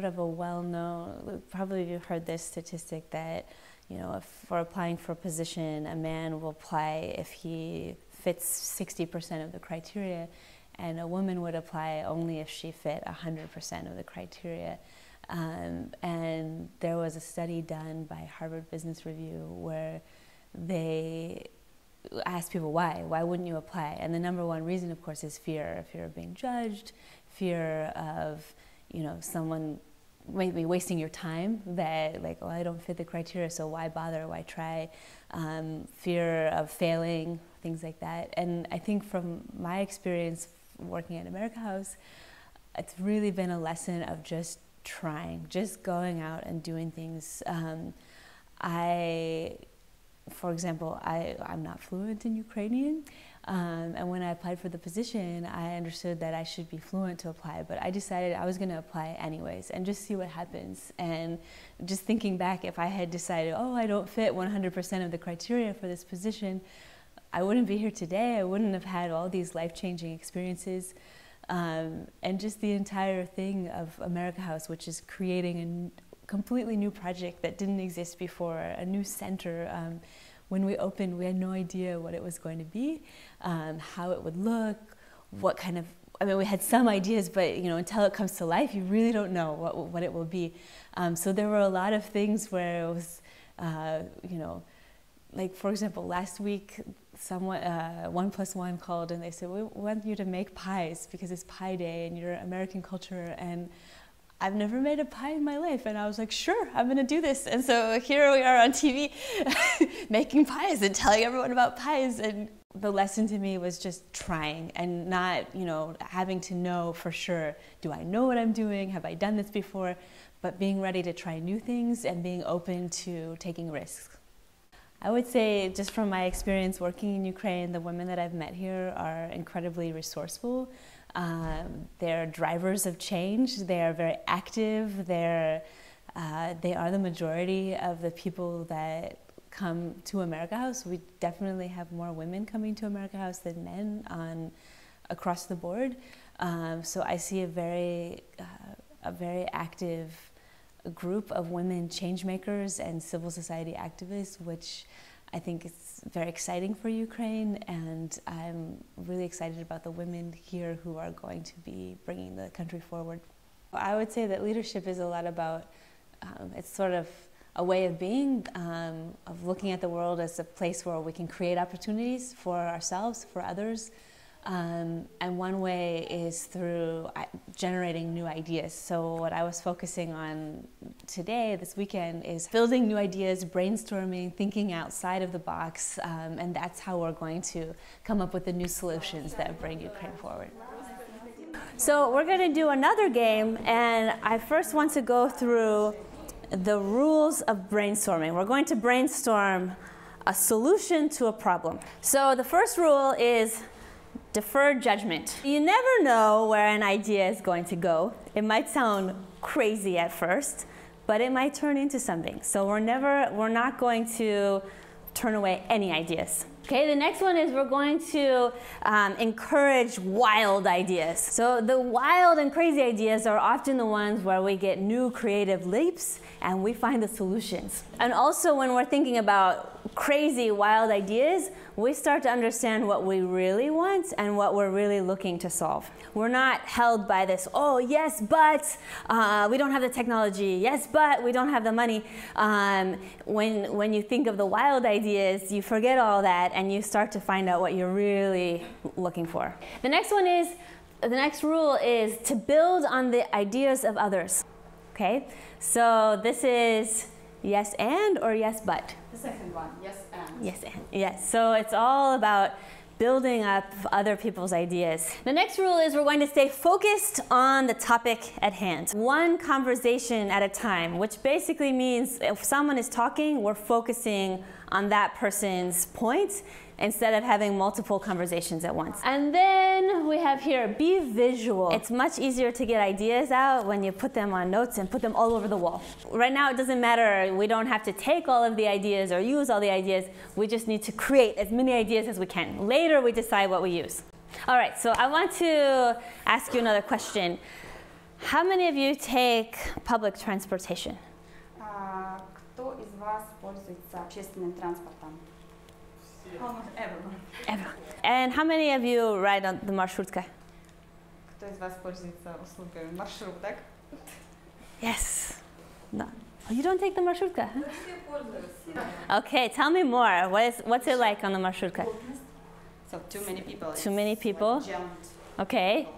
of a well-known, probably you've heard this statistic that, you know, if for applying for a position, a man will apply if he fits 60% of the criteria, and a woman would apply only if she fit 100% of the criteria. And there was a study done by Harvard Business Review where they asked people why wouldn't you apply? And the number one reason, of course, is fear of being judged, fear of, you know, someone maybe wasting your time, that like, oh, I don't fit the criteria, so why bother, why try? Fear of failing, things like that. And I think from my experience working at America House, it's really been a lesson of just trying, just going out and doing things. For example, I'm not fluent in Ukrainian, and when I applied for the position, I understood that I should be fluent to apply, but I decided I was going to apply anyways and just see what happens. And just thinking back, if I had decided, oh, I don't fit 100% of the criteria for this position, I wouldn't be here today. I wouldn't have had all these life-changing experiences. And just the entire thing of America House, which is creating a completely new project that didn't exist before, a new center. When we opened, we had no idea what it was going to be, how it would look, what kind of, I mean, we had some ideas, but, you know, until it comes to life, you really don't know what it will be. So there were a lot of things where it was, you know, like, for example, last week, someone, 1+1 called and they said, we want you to make pies because it's Pie Day and you're American culture, and I've never made a pie in my life. And I was like, sure, I'm gonna do this. And so here we are on TV making pies and telling everyone about pies. And the lesson to me was just trying and not, you know, having to know for sure, do I know what I'm doing? Have I done this before? But being ready to try new things and being open to taking risks. I would say, just from my experience working in Ukraine, the women that I've met here are incredibly resourceful. They're drivers of change. They are very active. They are the majority of the people that come to America House. We definitely have more women coming to America House than men across the board. So I see a very active group of women change makers and civil society activists, which I think is very exciting for Ukraine, and I'm really excited about the women here who are going to be bringing the country forward. I would say that leadership is a lot about, it's sort of a way of being, of looking at the world as a place where we can create opportunities for ourselves, for others. And one way is through generating new ideas. So what I was focusing on today, this weekend, is building new ideas, brainstorming, thinking outside of the box, and that's how we're going to come up with the new solutions that bring Ukraine forward. So we're going to do another game, and I first want to go through the rules of brainstorming. We're going to brainstorm a solution to a problem. So the first rule is deferred judgment. You never know where an idea is going to go. It might sound crazy at first, but it might turn into something. So we're not going to turn away any ideas. Okay, the next one is we're going to encourage wild ideas. So the wild and crazy ideas are often the ones where we get new creative leaps and we find the solutions. And also when we're thinking about crazy, wild ideas, we start to understand what we really want and what we're really looking to solve. We're not held by this, oh yes, but we don't have the technology, yes, but we don't have the money. When you think of the wild ideas, you forget all that and you start to find out what you're really looking for. The next rule is to build on the ideas of others. Okay, so this is yes and or yes but? The second one, yes and. Yes and, yes. So it's all about building up other people's ideas. The next rule is we're going to stay focused on the topic at hand. One conversation at a time, which basically means if someone is talking, we're focusing on that person's point instead of having multiple conversations at once. And then we have here, be visual. It's much easier to get ideas out when you put them on notes and put them all over the wall. Right now it doesn't matter, we don't have to take all of the ideas or use all the ideas, we just need to create as many ideas as we can. Later we decide what we use. All right, so I want to ask you another question. How many of you take public transportation? Кто из вас пользуется общественным транспортом? Everyone. And how many of you ride on the marshrutka? Кто из вас пользуется услугой маршруток? Yes. No. Oh, you don't take the marshrutka, huh? Okay, tell me more. What's it like on the marshrutka? So too many people. Too many people? Like jumped. Okay.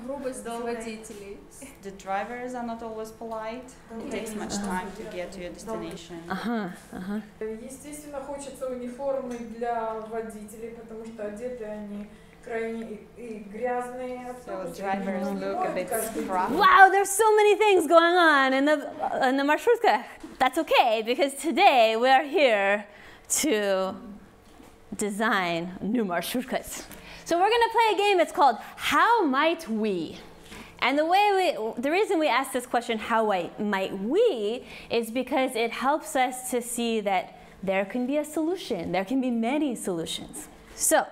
Грубость водителей. The drivers are not always polite. It takes much time to get to your destination. Естественно, хочется униформы для водителей, потому что одеты они крайне и грязные. So drivers look a bit scruffy. Wow, there's so many things going on in the marshrutka. That's okay, because today we are here to design new marshrutkas. So we're going to play a game. It's called How Might We? And the reason we ask this question, how might we, is because it helps us to see that there can be a solution. There can be many solutions. So,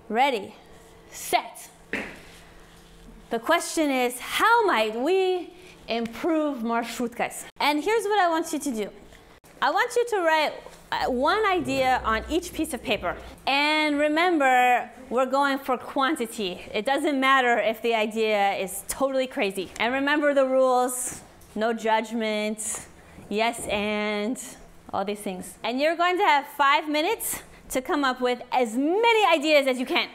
ready, set. The question is, how might we improve marshrutkas? And here's what I want you to do. I want you to write one idea on each piece of paper. And remember, we're going for quantity. It doesn't matter if the idea is totally crazy. And remember the rules, no judgment, yes and, all these things. And you're going to have 5 minutes to come up with as many ideas as you can.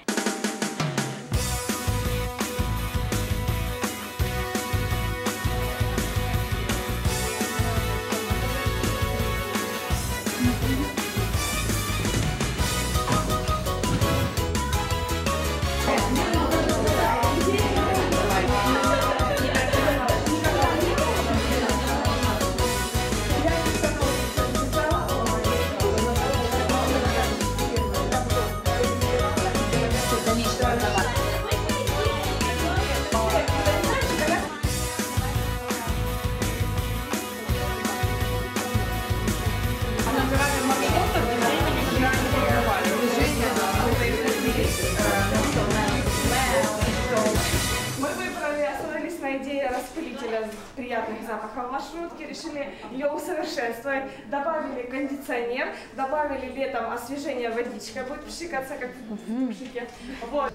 Приятных запахов маршрутки, решили ее усовершенствовать, добавили кондиционер, добавили летом освежение водичкой, будет пшикаться как в душике. Вот.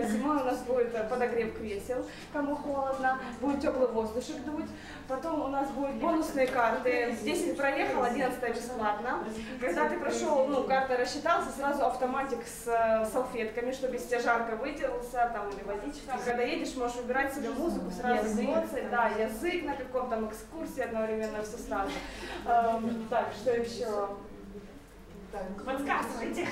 Зимой у нас будет подогрев кресел, кому холодно, будет теплый воздушек дуть. Потом у нас будут бонусные карты, 10 проехал, 11 бесплатно. Когда ты прошел, карта рассчитался, сразу автоматик с салфетками, чтобы если тебе жарко вытерался, там, или водичка. Когда едешь, можешь выбирать себе музыку, сразу эмоции, да, язык на каком-то экскурсии одновременно, все сразу. Так, что еще? Подсказывайте.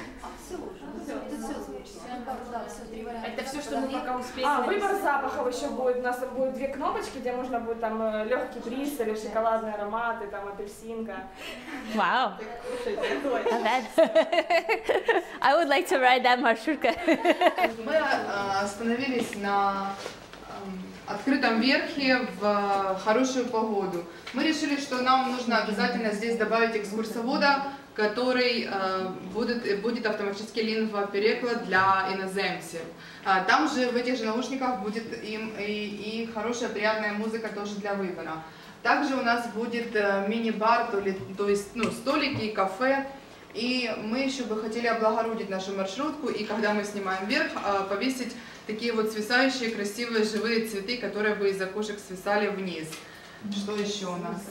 Это все, что мы пока успели. Выбор запахов еще будет. У нас там будет 2 кнопочки, где можно будет там легкий бриз или шоколадные ароматы, там апельсинка. Wow. I would like to ride that marshrutka. Мы остановились на открытом верхе в хорошую погоду. Мы решили, что нам нужно обязательно здесь добавить экскурсовода, который будет автоматически лингва-переклад для иноземцев. Там же в этих же наушниках будет им и хорошая приятная музыка тоже для выбора. Также у нас будет мини-бар, то есть столики и кафе. И мы еще бы хотели облагородить нашу маршрутку, и когда мы снимаем вверх, повесить такие вот свисающие красивые живые цветы, которые бы из окошек свисали вниз. Что еще у нас?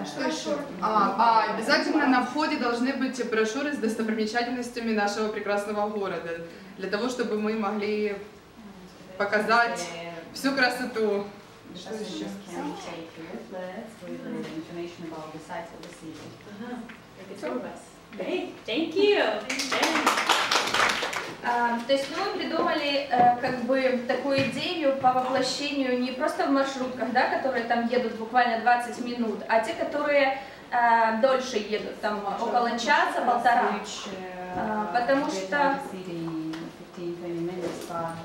Что еще? Обязательно на входе должны быть брошюры с достопримечательностями нашего прекрасного города, для того, чтобы мы могли показать всю красоту. Что еще? Thank you. То есть мы придумали такую идею по воплощению не просто в маршрутках, да, которые там едут буквально 20 минут, а те, которые дольше едут, там около часа, полтора. Потому что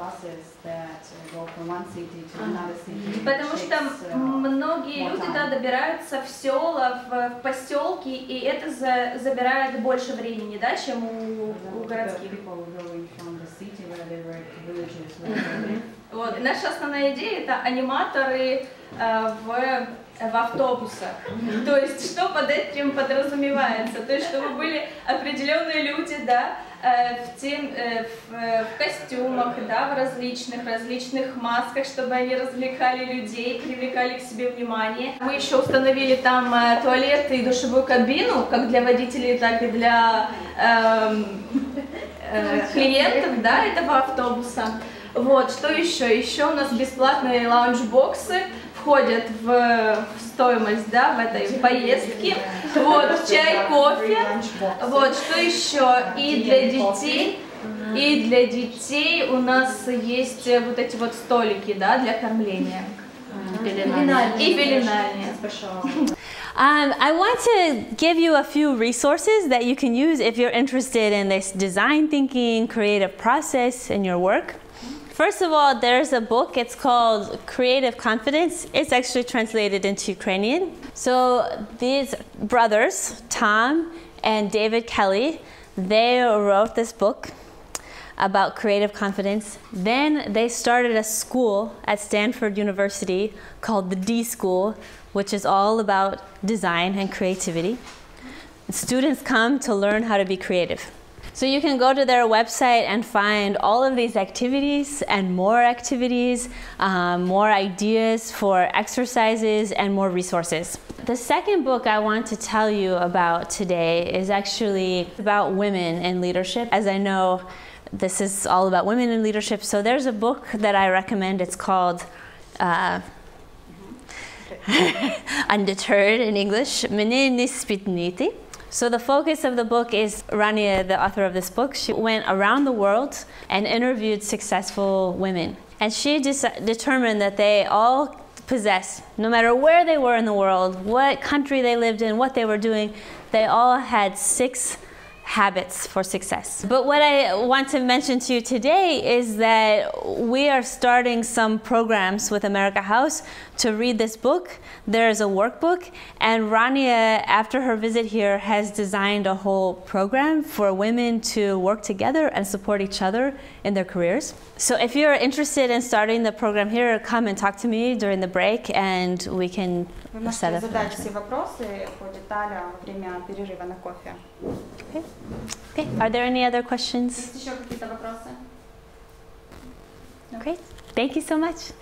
buses that go from one city to another city. Потому что многие люди добираются в села, в поселки, и это забирает больше времени, да, чем у городских. Вот. Наша основная идея — это аниматоры в автобусах. То есть, что под этим подразумевается? То есть, чтобы были определенные люди, да, в костюмах, да, в различных масках, чтобы они развлекали людей, привлекали к себе внимание. Мы еще установили там туалет и душевую кабину, как для водителей, так и для клиентов, да, этого автобуса. Вот, что еще? Еще у нас бесплатные лаунж-боксы входят в стоимость, да, в этой поездке. Вот, чай, кофе. Вот, что еще? И для детей у нас есть вот эти вот столики, да, для кормления. И пеленания. I want to give you a few resources that you can use if you're interested in this design thinking, creative process in your work. First of all, there's a book, it's called Creative Confidence. It's actually translated into Ukrainian. So these brothers, Tom and David Kelly, they wrote this book about creative confidence. Then they started a school at Stanford University called the D School, which is all about design and creativity. Students come to learn how to be creative. So you can go to their website and find all of these activities and more activities, more ideas for exercises, and more resources. The second book I want to tell you about today is actually about women in leadership. As I know, this is all about women in leadership. So there's a book that I recommend. It's called Undeterred in English, Mene Nispitniti. So the focus of the book is Rania, the author of this book. She went around the world and interviewed successful women. And she determined that they all possessed, no matter where they were in the world, what country they lived in, what they were doing, they all had 6 habits for success. But what I want to mention to you today is that we are starting some programs with America House to read this book. There's a workbook, and Rania, after her visit here, has designed a whole program for women to work together and support each other in their careers. So if you're interested in starting the program here, come and talk to me during the break, and we can set up. Вы можете задать все вопросы по деталям во время перерыва на кофе. Okay. Are there any other questions? Есть еще какие-то вопросы? Great. Thank you so much.